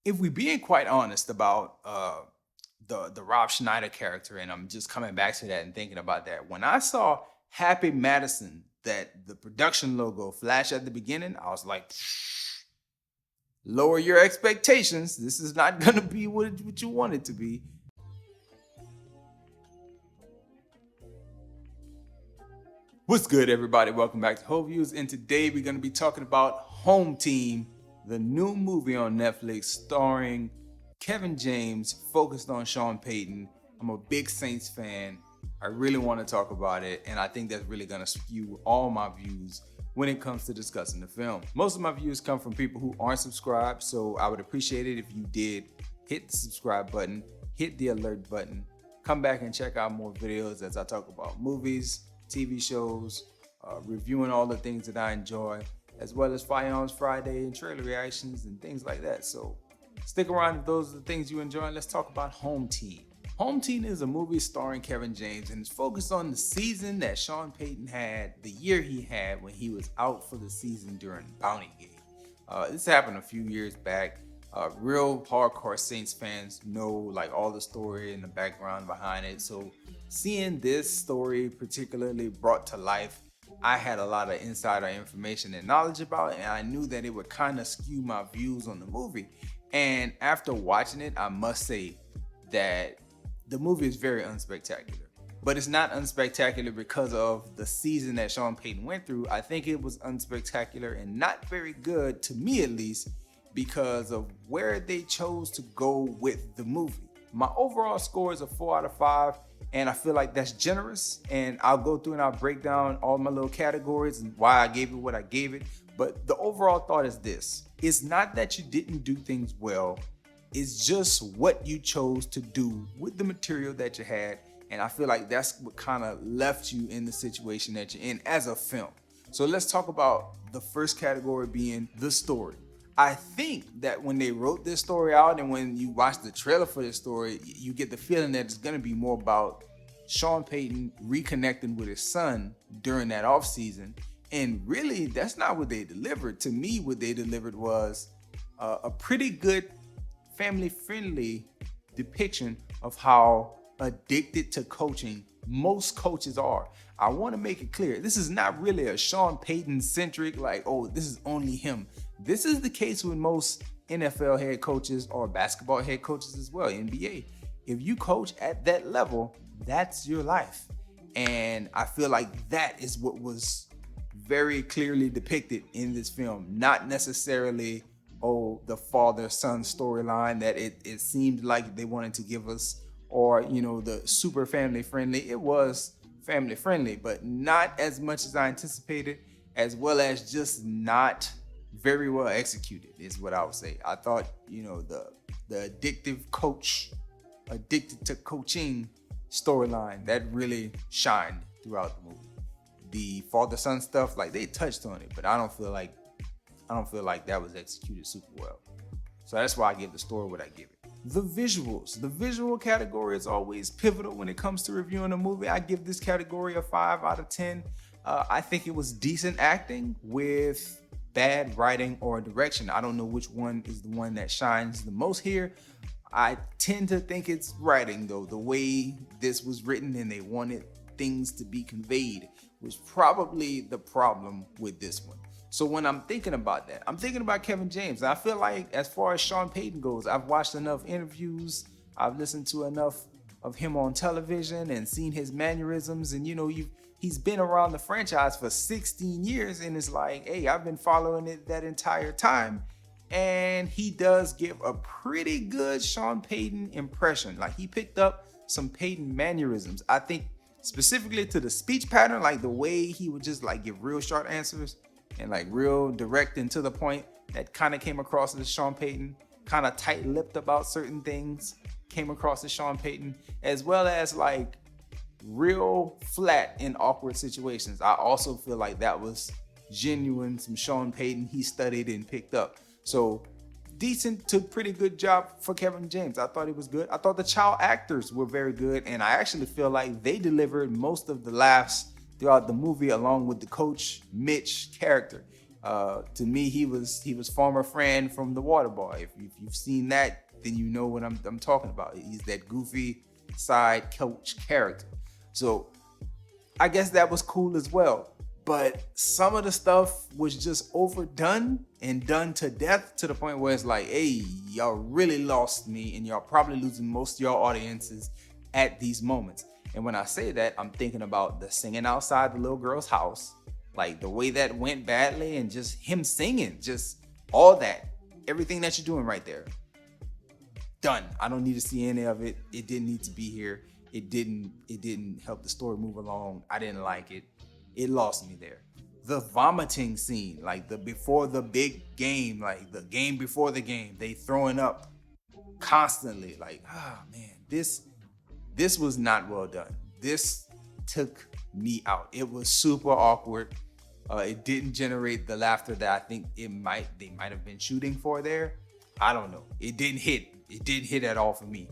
if we being quite honest about the Rob Schneider character, and I'm just coming back to that and thinking about that, when I saw Happy Madison, that the production logo flash at the beginning, I was like, lower your expectations. This is not gonna be what you want it to be. What's good, everybody? Welcome back to Whole Views, and today we're gonna be talking about Home Team, the new movie on Netflix starring Kevin James, focused on Sean Payton. I'm a big Saints fan. I really want to talk about it, and I think that's really gonna skew all my views when it comes to discussing the film. Most of my views come from people who aren't subscribed, so I would appreciate it if you did hit the subscribe button, hit the alert button, come back and check out more videos as I talk about movies, TV shows, reviewing all the things that I enjoy, as well as Firearms Friday and trailer reactions and things like that. So stick around if those are the things you enjoy, and let's talk about Home Team. Home Team is a movie starring Kevin James, and it's focused on the season that Sean Payton had, the year he had when he was out for the season during Bounty Gate. This happened a few years back. Real hardcore Saints fans know like all the story and the background behind it. So seeing this story particularly brought to life, I had a lot of insider information and knowledge about it, and I knew that it would kind of skew my views on the movie. And after watching it, I must say that the movie is very unspectacular. But it's not unspectacular because of the season that Sean Payton went through. I think it was unspectacular and not very good, to me at least, because of where they chose to go with the movie. My overall score is a 4 out of 5, and I feel like that's generous. And I'll go through and I'll break down all my little categories and why I gave it what I gave it. But the overall thought is this: it's not that you didn't do things well, it's just what you chose to do with the material that you had. And I feel like that's what kind of left you in the situation that you're in as a film. So let's talk about the first category being the story. I think that when they wrote this story out and when you watch the trailer for this story, you get the feeling that it's going to be more about Sean Payton reconnecting with his son during that offseason. And really, that's not what they delivered. To me, what they delivered was a pretty good family-friendly depiction of how addicted to coaching most coaches are. I want to make it clear, this is not really a Sean Payton centric, like, oh, this is only him. This is the case with most NFL head coaches or basketball head coaches as well, NBA. If you coach at that level, that's your life. And I feel like that is what was very clearly depicted in this film, not necessarily, oh, the father-son storyline that it seemed like they wanted to give us, or, you know, the super family-friendly. It was family-friendly, but not as much as I anticipated, as well as just not very well executed, is what I would say. I thought, you know, the addictive coach, addicted to coaching storyline, that really shined throughout the movie. The father-son stuff, like, they touched on it, but I don't feel like that was executed super well. So that's why I give the story what I give it. The visuals. The visual category is always pivotal when it comes to reviewing a movie. I give this category a 5 out of 10. I think it was decent acting with bad writing or direction. I don't know which one is the one that shines the most here. I tend to think it's writing, though. The way this was written and they wanted things to be conveyed was probably the problem with this one. So when I'm thinking about that, I'm thinking about Kevin James. I feel like as far as Sean Payton goes, I've watched enough interviews, I've listened to enough of him on television and seen his mannerisms, and, you know, he's been around the franchise for 16 years, and it's like, hey, I've been following it that entire time. And he does give a pretty good Sean Payton impression. Like, he picked up some Payton mannerisms. I think specifically to the speech pattern, like the way he would just like give real short answers and like real direct and to the point, that kind of came across as Sean Payton. Kind of tight-lipped about certain things, came across as Sean Payton, as well as like real flat in awkward situations. I also feel like that was genuine, some Sean Payton he studied and picked up. So decent to pretty good job for Kevin James. I thought it was good. I thought the child actors were very good, and I actually feel like they delivered most of the laughs throughout the movie, along with the coach Mitch character. To me, he was former Fran from The Water Boy. If you've seen that, then you know what I'm talking about. He's that goofy side coach character. So I guess that was cool as well. But some of the stuff was just overdone and done to death, to the point where it's like, hey, y'all really lost me, and y'all probably losing most of y'all audiences at these moments. And when I say that, I'm thinking about the singing outside the little girl's house, like the way that went badly, and just him singing, just all that, everything that you're doing right there. Done. I don't need to see any of it. It didn't need to be here. It didn't help the story move along. I didn't like it. It lost me there. The vomiting scene, like the before the big game, like the game before the game, they throwing up constantly. Like, man, this was not well done. This took me out. It was super awkward. It didn't generate the laughter that I think they might have been shooting for there. I don't know. It didn't hit. It didn't hit at all for me.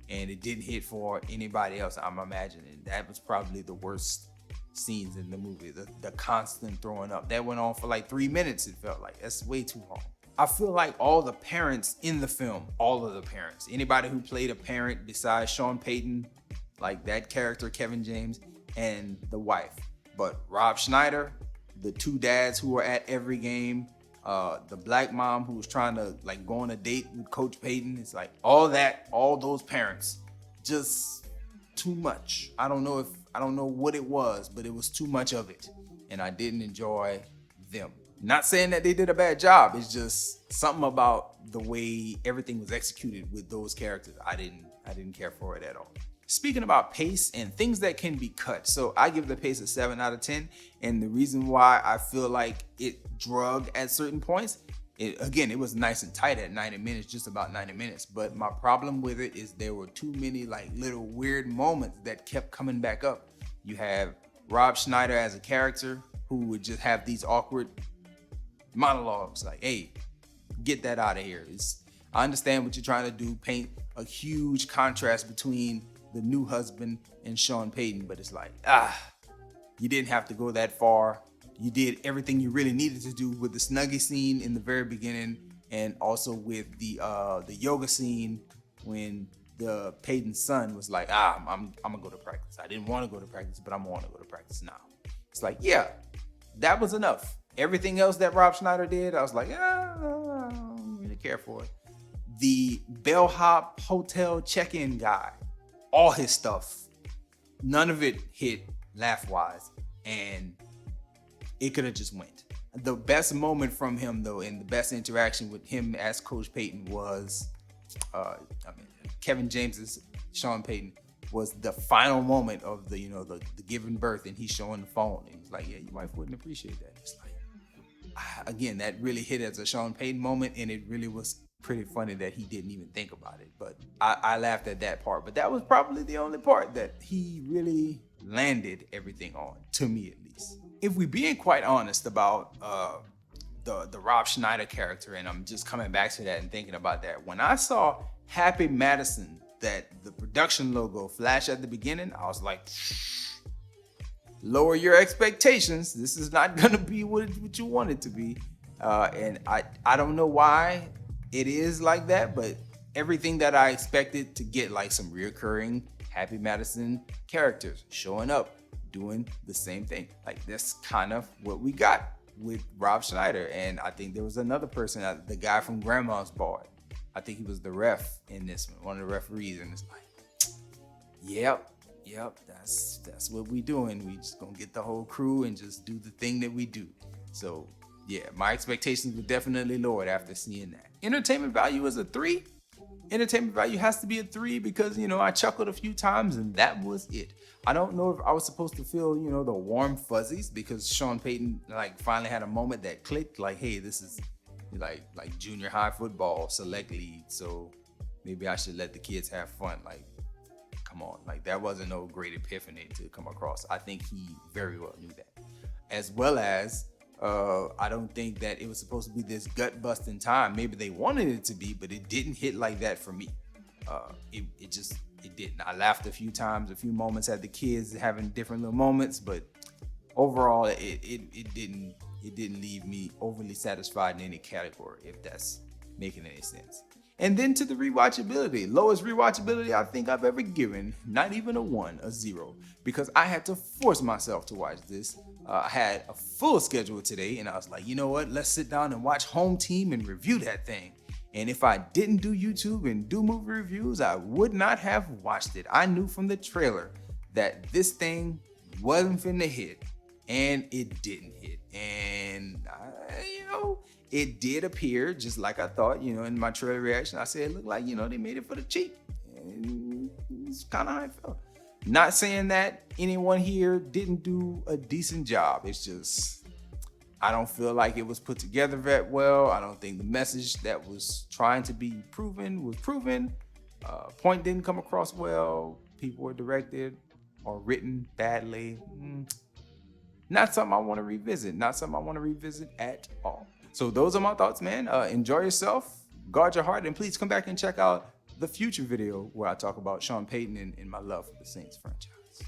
And it didn't hit for anybody else, I'm imagining. That was probably the worst scenes in the movie. The constant throwing up. That went on for like 3 minutes, it felt like. That's way too long. I feel like all the parents in the film, all of the parents, anybody who played a parent besides Sean Payton, like that character, Kevin James, and the wife. But Rob Schneider, the two dads who were at every game, the black mom who was trying to like go on a date with Coach Payton. It's like all those parents, just too much. I don't know what it was, but it was too much of it. And I didn't enjoy them. Not saying that they did a bad job. It's just something about the way everything was executed with those characters. I didn't care for it at all. Speaking about pace and things that can be cut, so I give the pace a 7 out of 10. And the reason why I feel like it drug at certain points, it was nice and tight at 90 minutes, just about 90 minutes. But my problem with it is there were too many like little weird moments that kept coming back up. You have Rob Schneider as a character who would just have these awkward monologues like, hey, get that out of here. I understand what you're trying to do, paint a huge contrast between the new husband and Sean Payton, but it's like, you didn't have to go that far. You did everything you really needed to do with the Snuggie scene in the very beginning, and also with the yoga scene when the Payton's son was like, I'm gonna go to practice. I didn't want to go to practice, but I'm gonna go to practice now. It's like, yeah, that was enough. Everything else that Rob Schneider did, I was like, I don't really care for it. The bellhop hotel check-in guy, all his stuff, none of it hit laugh-wise, and it could have just went. The best moment from him, though, and the best interaction with him as Coach Payton was, Kevin James's Sean Payton, was the final moment of the giving birth, and he's showing the phone, and he's like, yeah, your wife wouldn't appreciate that. It's like, again, that really hit as a Sean Payton moment, and it really was pretty funny that he didn't even think about it. But I laughed at that part. But that was probably the only part that he really landed everything on, to me at least. If we're being quite honest about the Rob Schneider character, and I'm just coming back to that and thinking about that, when I saw Happy Madison, that the production logo flash at the beginning, I was like, lower your expectations. This is not gonna be what you want it to be. And I don't know why it is like that, but everything that I expected to get, like some reoccurring Happy Madison characters showing up, doing the same thing. Like, that's kind of what we got with Rob Schneider. And I think there was another person, the guy from Grandma's Boy. I think he was the ref in this one of the referees. And it's like, yep, that's what we doing. We just gonna get the whole crew and just do the thing that we do. So yeah, my expectations were definitely lowered after seeing that. Entertainment value is a 3. Entertainment value has to be a 3 because, I chuckled a few times and that was it. I don't know if I was supposed to feel, the warm fuzzies because Sean Payton finally had a moment that clicked, like, hey, this is like junior high football select league, so maybe I should let the kids have fun. Like, come on, that wasn't no great epiphany to come across. I think he very well knew that. As well as, I don't think that it was supposed to be this gut-busting time. Maybe they wanted it to be, but it didn't hit like that for me. It didn't. I laughed a few times, a few moments at the kids having different little moments, but overall, it didn't it didn't leave me overly satisfied in any category, if that's making any sense. And then to the rewatchability. Lowest rewatchability I think I've ever given. Not even a 1, a 0. Because I had to force myself to watch this. I had a full schedule today and I was like, you know what? Let's sit down and watch Home Team and review that thing. And if I didn't do YouTube and do movie reviews, I would not have watched it. I knew from the trailer that this thing wasn't finna hit. And it didn't hit. And, it did appear just like I thought, in my trailer reaction. I said it looked like, they made it for the cheap. And it's kind of how I felt. Not saying that anyone here didn't do a decent job. It's just, I don't feel like it was put together very well. I don't think the message that was trying to be proven was proven. Point didn't come across well. People were directed or written badly. Not something I want to revisit. Not something I want to revisit at all. So those are my thoughts, man. Enjoy yourself, guard your heart, and please come back and check out the future video where I talk about Sean Payton and my love for the Saints franchise.